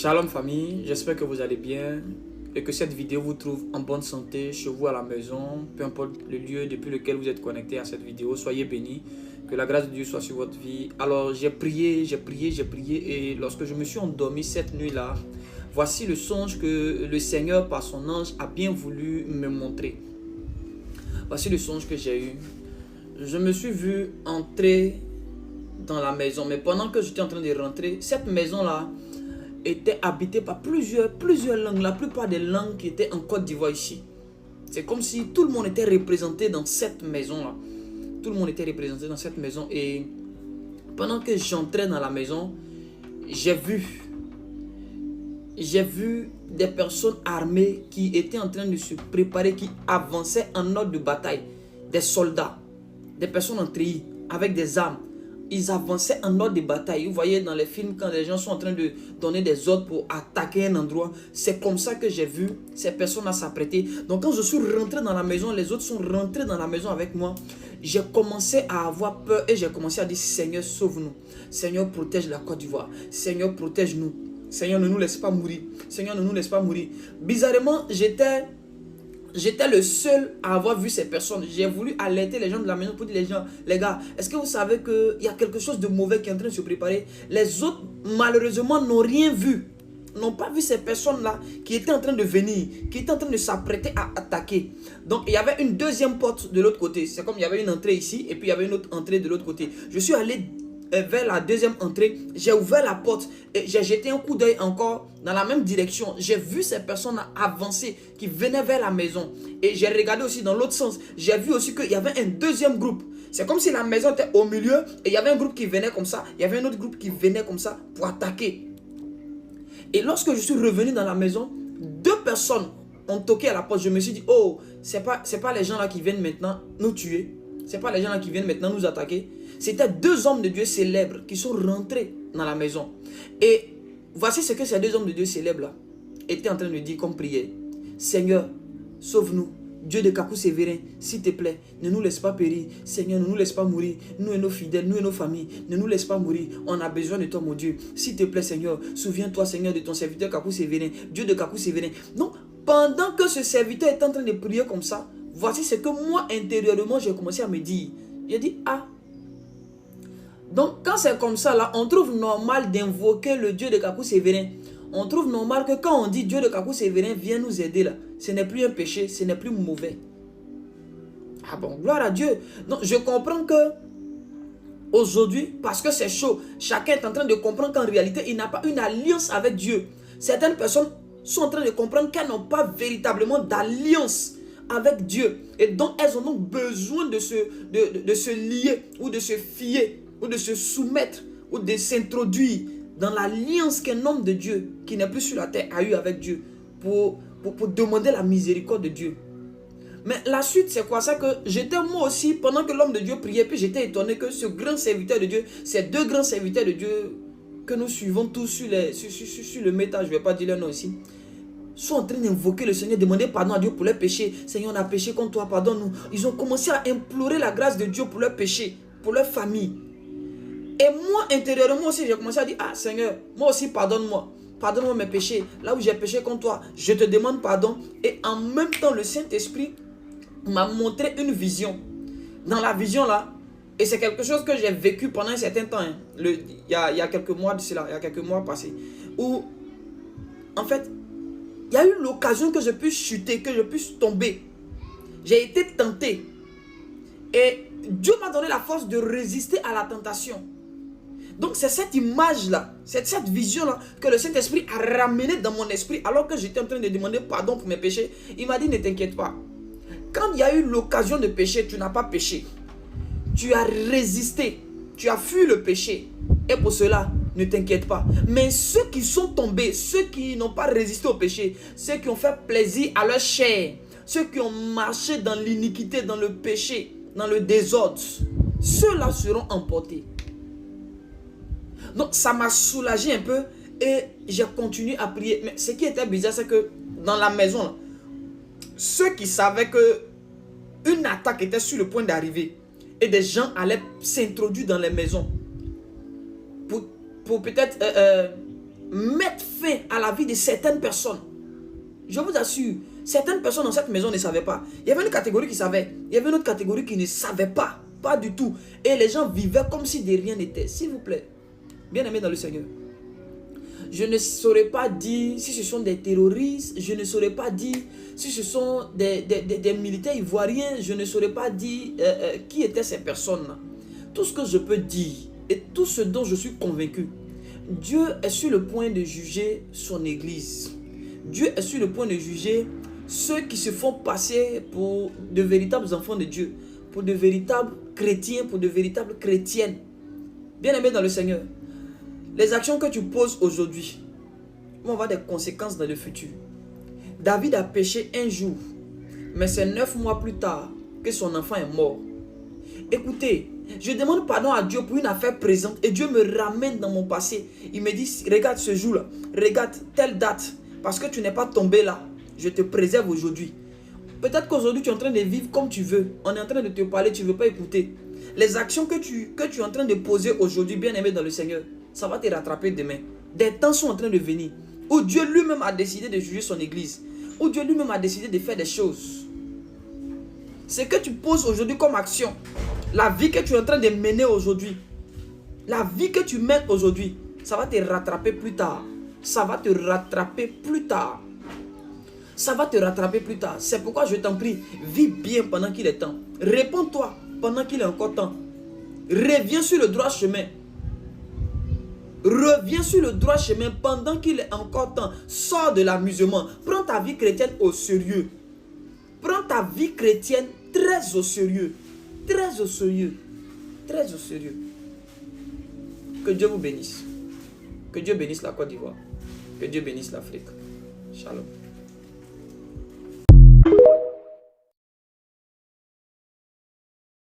Shalom famille, j'espère que vous allez bien et que cette vidéo vous trouve en bonne santé chez vous à la maison, peu importe le lieu depuis lequel vous êtes connecté à cette vidéo, soyez bénis, que la grâce de Dieu soit sur votre vie. Alors j'ai prié et lorsque je me suis endormi cette nuit-là, voici le songe que le Seigneur par son ange a bien voulu me montrer. Voici le songe que j'ai eu. Je me suis vu entrer dans la maison, mais pendant que j'étais en train de rentrer, cette maison-là était habité par plusieurs langues, la plupart des langues qui étaient en Côte d'Ivoire ici. C'est comme si tout le monde était représenté dans cette maison-là. Tout le monde était représenté dans cette maison. Et pendant que j'entrais dans la maison, j'ai vu des personnes armées qui étaient en train de se préparer, qui avançaient en ordre de bataille. Des soldats, des personnes en treillis, avec des armes. Ils avançaient en ordre de bataille. Vous voyez dans les films quand les gens sont en train de donner des ordres pour attaquer un endroit. C'est comme ça que j'ai vu ces personnes-là s'apprêter. Donc quand je suis rentré dans la maison, les autres sont rentrés dans la maison avec moi. J'ai commencé à avoir peur et j'ai commencé à dire: Seigneur, sauve-nous. Seigneur, protège la Côte d'Ivoire. Seigneur, protège-nous. Seigneur, ne nous laisse pas mourir. Seigneur, ne nous laisse pas mourir. Bizarrement, j'étais le seul à avoir vu ces personnes. J'ai voulu alerter les gens de la maison pour dire: les gars, est-ce que vous savez qu'il y a quelque chose de mauvais qui est en train de se préparer? Les autres, malheureusement, n'ont rien vu. N'ont pas vu ces personnes-là qui étaient en train de venir, qui étaient en train de s'apprêter à attaquer. Donc, il y avait une deuxième porte de l'autre côté. C'est comme il y avait une entrée ici et puis il y avait une autre entrée de l'autre côté. Je suis allé vers la deuxième entrée, j'ai ouvert la porte et j'ai jeté un coup d'œil encore dans la même direction. J'ai vu ces personnes avancer qui venaient vers la maison et j'ai regardé aussi dans l'autre sens. J'ai vu aussi qu'il y avait un deuxième groupe. C'est comme si la maison était au milieu et il y avait un groupe qui venait comme ça, il y avait un autre groupe qui venait comme ça pour attaquer. Et lorsque je suis revenu dans la maison, deux personnes ont toqué à la porte. Je me suis dit: oh, c'est pas les gens là qui viennent maintenant nous tuer, c'est pas les gens là qui viennent maintenant nous attaquer. C'était deux hommes de Dieu célèbres qui sont rentrés dans la maison. Et voici ce que ces deux hommes de Dieu célèbres là étaient en train de dire comme prière: Seigneur, sauve-nous. Dieu de Kakou Sévérin, s'il te plaît, ne nous laisse pas périr. Seigneur, ne nous laisse pas mourir. Nous et nos fidèles, nous et nos familles, ne nous laisse pas mourir. On a besoin de toi, mon Dieu. S'il te plaît, Seigneur, souviens-toi, Seigneur, de ton serviteur Kakou Sévérin, Dieu de Kakou Sévérin. Donc, pendant que ce serviteur est en train de prier comme ça, voici ce que moi, intérieurement, j'ai commencé à me dire. J'ai dit: ah. Donc, quand c'est comme ça, là, on trouve normal d'invoquer le Dieu de Kakou Sévérin. On trouve normal que quand on dit Dieu de Kakou Sévérin vient nous aider, là, ce n'est plus un péché, ce n'est plus mauvais. Ah bon, gloire à Dieu. Donc, je comprends que aujourd'hui, parce que c'est chaud, chacun est en train de comprendre qu'en réalité, il n'a pas une alliance avec Dieu. Certaines personnes sont en train de comprendre qu'elles n'ont pas véritablement d'alliance avec Dieu. Et donc, elles ont donc besoin de se lier ou de se fier ou de se soumettre ou de s'introduire dans l'alliance qu'un homme de Dieu qui n'est plus sur la terre a eu avec Dieu pour demander la miséricorde de Dieu. Mais la suite, c'est quoi? C'est que j'étais moi aussi, pendant que l'homme de Dieu priait, puis j'étais étonné que ce grand serviteur de Dieu, ces deux grands serviteurs de Dieu que nous suivons tous sur le métal, je ne vais pas dire leur nom ici, sont en train d'invoquer le Seigneur, demander pardon à Dieu pour leurs péchés. Seigneur, on a péché contre toi, pardonne-nous. Ils ont commencé à implorer la grâce de Dieu pour leurs péchés, pour leur famille. Et moi, intérieurement aussi, j'ai commencé à dire: ah Seigneur, moi aussi pardonne-moi. Pardonne-moi mes péchés. Là où j'ai péché contre toi, je te demande pardon. Et en même temps, le Saint-Esprit m'a montré une vision. Dans la vision là, et c'est quelque chose que j'ai vécu pendant un certain temps. Hein, il y a quelques mois de cela, il y a quelques mois passés. Où, en fait, il y a eu l'occasion que je puisse chuter, que je puisse tomber. J'ai été tenté. Et Dieu m'a donné la force de résister à la tentation. Donc c'est cette image-là, cette vision-là que le Saint-Esprit a ramené dans mon esprit alors que j'étais en train de demander pardon pour mes péchés. Il m'a dit: ne t'inquiète pas. Quand il y a eu l'occasion de pécher, tu n'as pas péché. Tu as résisté. Tu as fui le péché. Et pour cela, ne t'inquiète pas. Mais ceux qui sont tombés, ceux qui n'ont pas résisté au péché, ceux qui ont fait plaisir à leur chair, ceux qui ont marché dans l'iniquité, dans le péché, dans le désordre, ceux-là seront emportés. Donc ça m'a soulagé un peu et j'ai continué à prier. Mais ce qui était bizarre, c'est que dans la maison, là, ceux qui savaient que une attaque était sur le point d'arriver et des gens allaient s'introduire dans les maisons pour peut-être mettre fin à la vie de certaines personnes. Je vous assure, certaines personnes dans cette maison ne savaient pas. Il y avait une catégorie qui savait, il y avait une autre catégorie qui ne savait pas. Pas du tout. Et les gens vivaient comme si de rien n'était. S'il vous plaît, bien-aimés dans le Seigneur, je ne saurais pas dire si ce sont des terroristes, je ne saurais pas dire si ce sont des militaires ivoiriens, je ne saurais pas dire qui étaient ces personnes-là. Tout ce que je peux dire et tout ce dont je suis convaincu, Dieu est sur le point de juger son église. Dieu est sur le point de juger ceux qui se font passer pour de véritables enfants de Dieu, pour de véritables chrétiens, pour de véritables chrétiennes. Bien-aimés dans le Seigneur, les actions que tu poses aujourd'hui vont avoir des conséquences dans le futur. David a péché un jour, mais c'est 9 mois plus tard que son enfant est mort. Écoutez, je demande pardon à Dieu pour une affaire présente et Dieu me ramène dans mon passé. Il me dit, regarde ce jour-là, regarde telle date, parce que tu n'es pas tombé là, je te préserve aujourd'hui. Peut-être qu'aujourd'hui tu es en train de vivre comme tu veux, on est en train de te parler, tu ne veux pas écouter. Les actions que tu es en train de poser aujourd'hui, bien-aimé dans le Seigneur, ça va te rattraper demain. Des temps sont en train de venir où Dieu lui-même a décidé de juger son église, où Dieu lui-même a décidé de faire des choses. Ce que tu poses aujourd'hui comme action, la vie que tu es en train de mener aujourd'hui, la vie que tu mènes aujourd'hui, ça va te rattraper plus tard. Ça va te rattraper plus tard. Ça va te rattraper plus tard. C'est pourquoi je t'en prie, vis bien pendant qu'il est temps. Réponds-toi pendant qu'il est encore temps. Reviens sur le droit chemin. Reviens sur le droit chemin pendant qu'il est encore temps. Sors de l'amusement. Prends ta vie chrétienne au sérieux. Prends ta vie chrétienne très au sérieux. Très au sérieux. Très au sérieux. Que Dieu vous bénisse. Que Dieu bénisse la Côte d'Ivoire. Que Dieu bénisse l'Afrique. Shalom.